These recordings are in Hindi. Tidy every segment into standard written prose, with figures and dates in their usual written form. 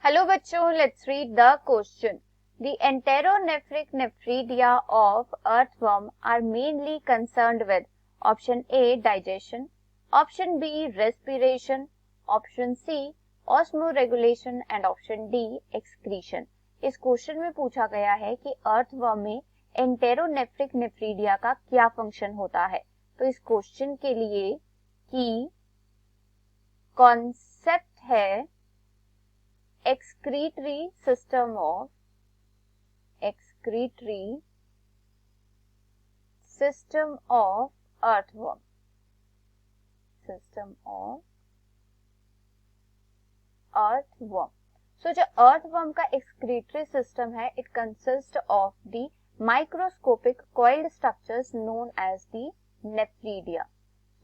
हेलो बच्चों, let's read the question. The enteronephric nephridia of earthworm are mainly concerned with option A digestion, option B respiration, option C osmoregulation and option D excretion. इस क्वेश्चन में पूछा गया है कि अर्थवर्म में एंटेरोनेफ्रिक नेफ्रीडिया का क्या फंक्शन होता है. तो इस क्वेश्चन के लिए की कॉन्सेप्ट है excretory system of earthworm. So जो earthworm का excretory system है, it consists of the microscopic coiled structures known as the nephridia.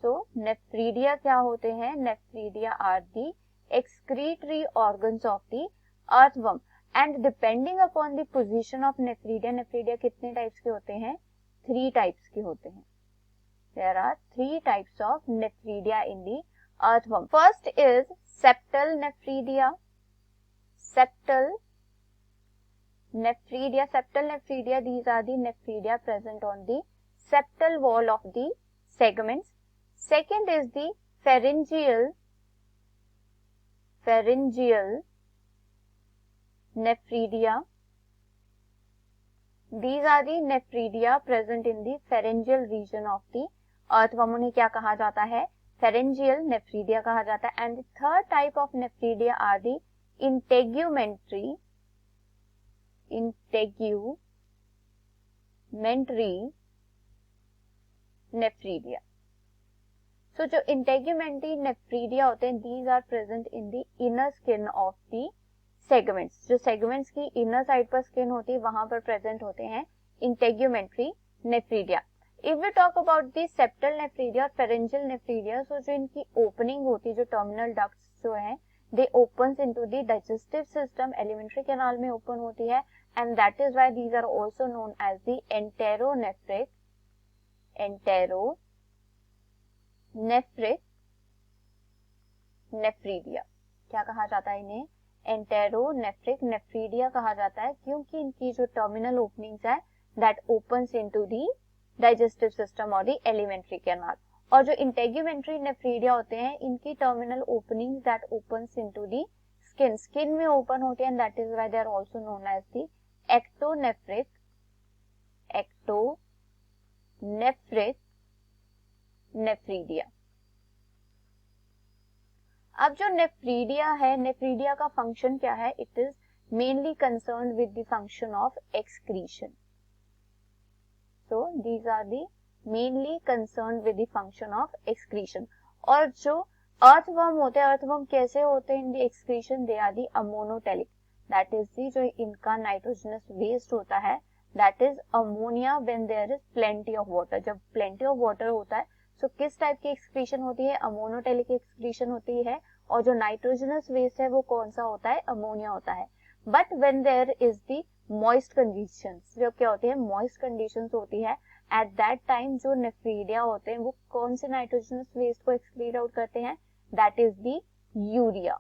So nephridia क्या होते हैं? Nephridia are the excretory organs of the earthworm and depending upon the position of nephridia कितने टाइप्स के होते हैं? 3 टाइप्स के होते हैं. There are 3 types of nephridia in the earthworm. First is septal nephridia. Septal nephridia, these are the nephridia present on the septal wall of the segments. Second is the pharyngeal nephridia. These are the nephridia present in the pharyngeal region of the earthworm. उन्हें क्या कहा जाता है? Pharyngeal nephridia कहा जाता है. And the third type of nephridia are the integumentary nephridia. So जो integumentary nephridia होते हैं, these are present in the inner skin of the segments. जो segments की inner side पर skin होती है, वहां पर present होते हैं integumentary nephridia. If we talk about the septal nephridia और pharyngeal nephridia, so जो इनकी opening होती है, जो terminal ducts जो है, they opens into the digestive system, alimentary canal में open होती है, and that is why these are also known as the enteronephric nephridia. क्या कहा जाता है इन्हें? एंटेरोनेफ्रिक नेफ्रीडिया कहा जाता है, क्योंकि इनकी जो टर्मिनल ओपनिंग्स है that opens into the digestive system और द एलिमेंट्री कैनाल. और जो इंटेगुमेंट्री नेफ्रीडिया होते हैं, इनकी terminal openings that opens into the skin में ओपन होते हैं, that is why they are also known as the ectonephric nephridia. अब जो नेफ्रीडिया है, नेफ्रीडिया का फंक्शन क्या है? It is mainly concerned with the function of excretion. So these are the mainly concerned with the function of excretion. और जो अर्थवर्म होते हैं, अर्थवर्म कैसे होते हैं in the excretion? They are the ammonotelic. That is the जो इनका नाइट्रोजनस वेस्ट होता है, that is ammonia when there is plenty of water. जब प्लेंटी ऑफ वाटर होता है, सो किस टाइप की एक्सक्रीशन होती है? अमोनोटेलिक एक्सक्रीशन होती है. और जो नाइट्रोजनस वेस्ट है वो कौन सा होता है? अमोनिया होता है. But when there is the moist conditions, जब क्या होती है? मॉइस्ट कंडीशंस होती है, एट दैट टाइम जो नेफ्रीडिया होते हैं वो कौन से नाइट्रोजनस वेस्ट को एक्सक्रीट आउट करते हैं? That is the urea.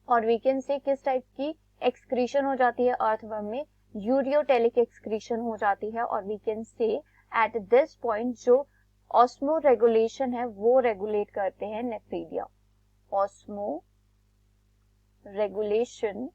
और वी कैन से किस टाइप की एक्सक्रीशन हो जाती है अर्थवर्म में? यूरियोटेलिक एक्सक्रीशन हो जाती है. और we can say at this point जो ऑस्मो रेगुलेशन है वो रेगुलेट करते हैं nephridia. Osmoregulation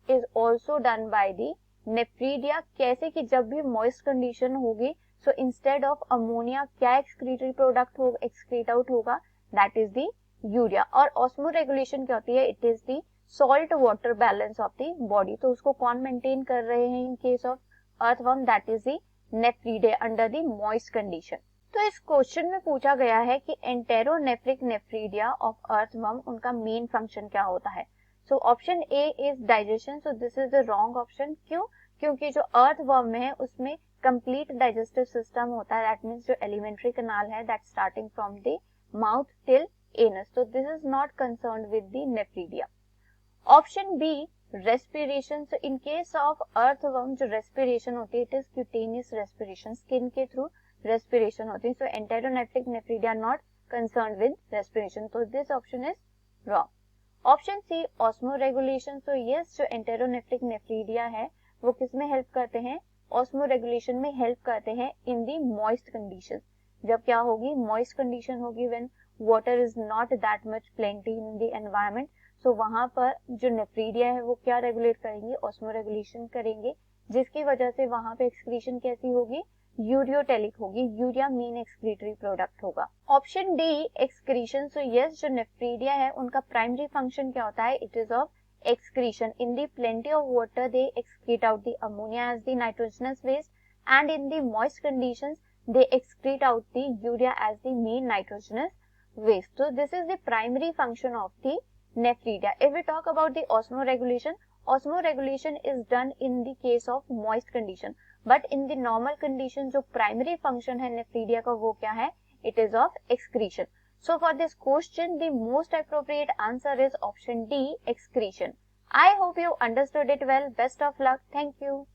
is also done by the nephridia. कैसे कि जब भी मॉइस्ट कंडीशन होगी, सो इंस्टेड ऑफ अमोनिया क्या एक्सक्रीटरी प्रोडक्ट होगा, एक्सक्रीट आउट होगा? That is the urea. और ऑस्मो रेगुलेशन क्या होती है? It is the salt water balance of the body. तो उसको कौन मेंटेन कर रहे हैं इन case of earthworm? That is the nephridia under the moist condition. तो इस क्वेश्चन में पूछा गया है कि एंटेरोनेफ्रिक नेफ्रीडिया ऑफ अर्थवर्म, उनका मेन फंक्शन क्या होता है? So option A is digestion. So this is the wrong option. क्यों? क्योंकि जो अर्थवर्म है उसमें कंप्लीट डाइजेस्टिव सिस्टम होता है. दैट मीन्स जो एलिमेंट्री कैनाल है that starting from the mouth till anus. तो this is not concerned with the nephridia. Option B respiration. So in case of earthworm जो रेस्पिरेशन होती है, it is cutaneous respiration, skin के थ्रू रेस्पिरेशन होती है. So enteronephric nephridia not concerned with respiration. तो this option is wrong. Option C osmoregulation. So yes, जो एंटेरोनेफ्रिक नेफ्रीडिया है वो किस में हेल्प करते हैं, ऑस्मो रेगुलेशन में हेल्प करते हैं इन दी मॉइस्ट कंडीशन. जब क्या होगी, मॉइस्ट कंडीशन होगी, when water is not that much plenty in the environment. So वहां पर जो नेफ्रीडिया है वो क्या रेगुलेट करेंगे, ऑस्मो रेगुलेशन करेंगे, जिसकी वजह से वहां पे एक्सक्रीशन कैसी होगी, यूरियोटेलिक होगी. यूरिया मेन एक्सक्रीटरी प्रोडक्ट होगा. Option D excretion. सो यस, जो नेफ्रीडिया है उनका प्राइमरी फंक्शन क्या होता है, it is of excretion. In the plenty of water they excrete out the ammonia as the nitrogenous waste, and in the moist conditions they excrete out the urea as the main nitrogenous waste. So this is the primary function of the nephridia. If we talk about the osmoregulation is done in the case of moist condition, but in the normal condition जो primary function है nephridia का वो क्या है, it is of excretion. So for this question, the most appropriate answer is option D, excretion. I hope you understood it well. Best of luck. Thank you.